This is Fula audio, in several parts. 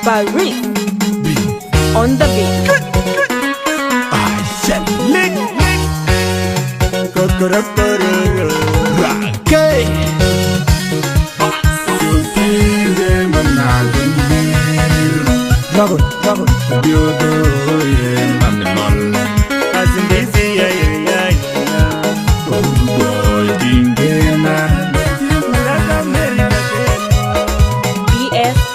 by Wic on the beat. BS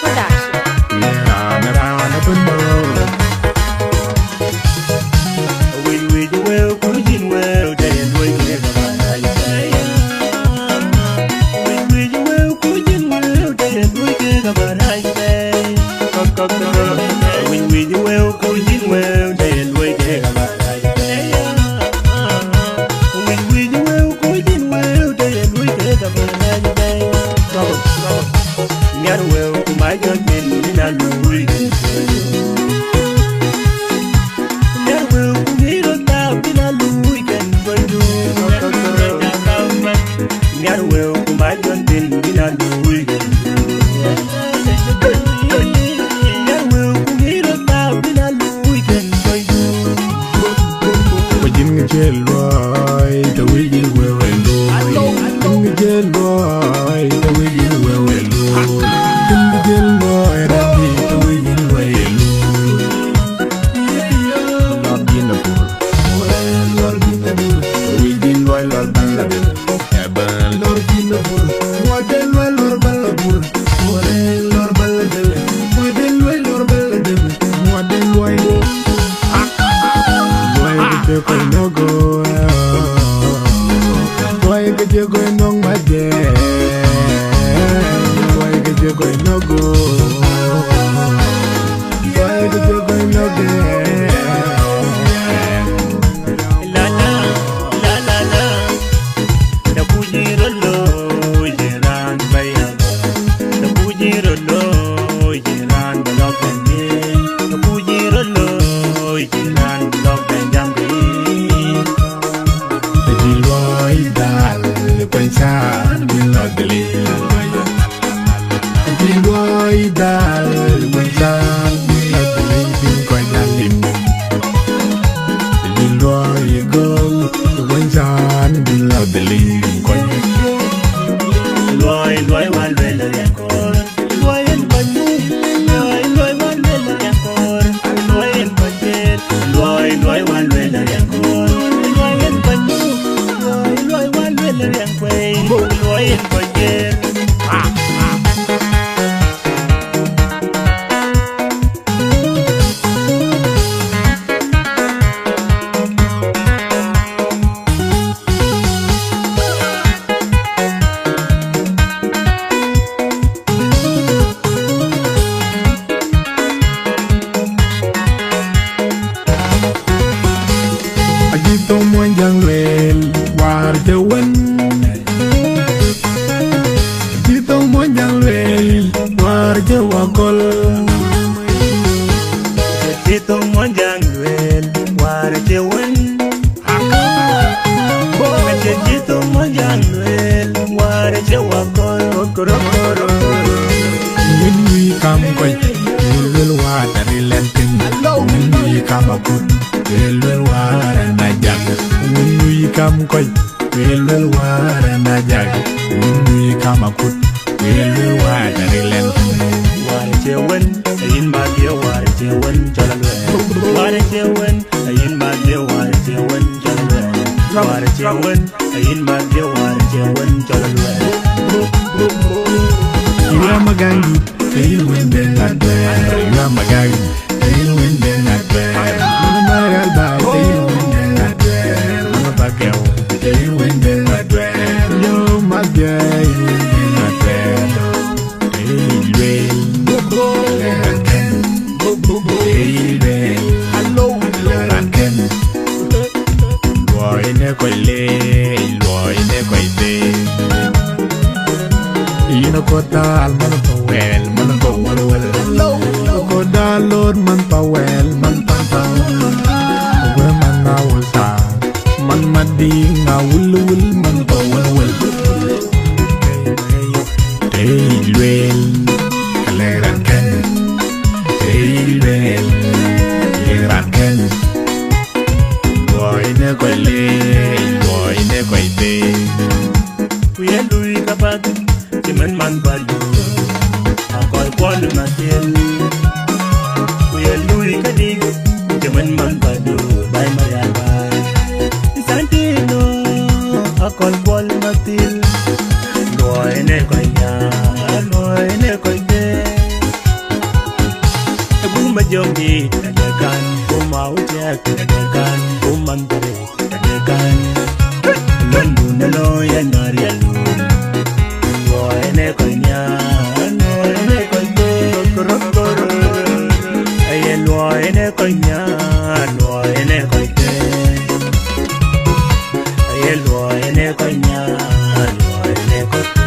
Lord man pa well man pa man padu akol kwal matil kuya lui kadig jaman man padu bay marian bay santino akol kwal matil loy ne konya loy ne koide buma jongi kadekan buma ujek kadekan buman bare kadekan lundu na loy anarialu loy ne konya loy ne koide korokoro ay loy ne konya loy ne koide ay loy ne konya loy ne koide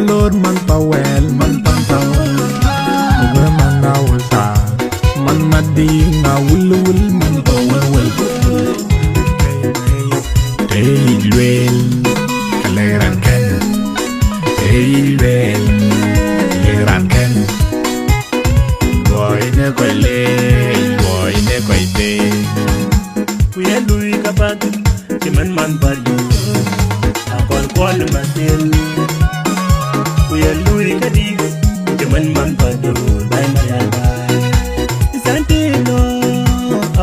Lord man pawel man pantau Uwe man awulsa Man madi nga wul man pawel Teilwel Kaleran ken Teilwel Kaleran ken Boy ne koy le Boy ne koy te Kuya lui kapat Chiman man badu Akol kwal matil Kuya lui kadig Chiman man badu Bay mayabay Isantino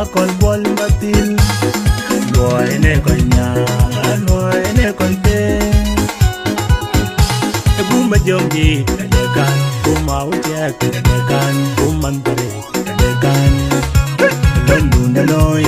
Akol kwal matil Boy ne koy nya Boy ne koy te Guma jongi Kadekan Guma ujek Kadekan Guman tarik Kadekan London daloy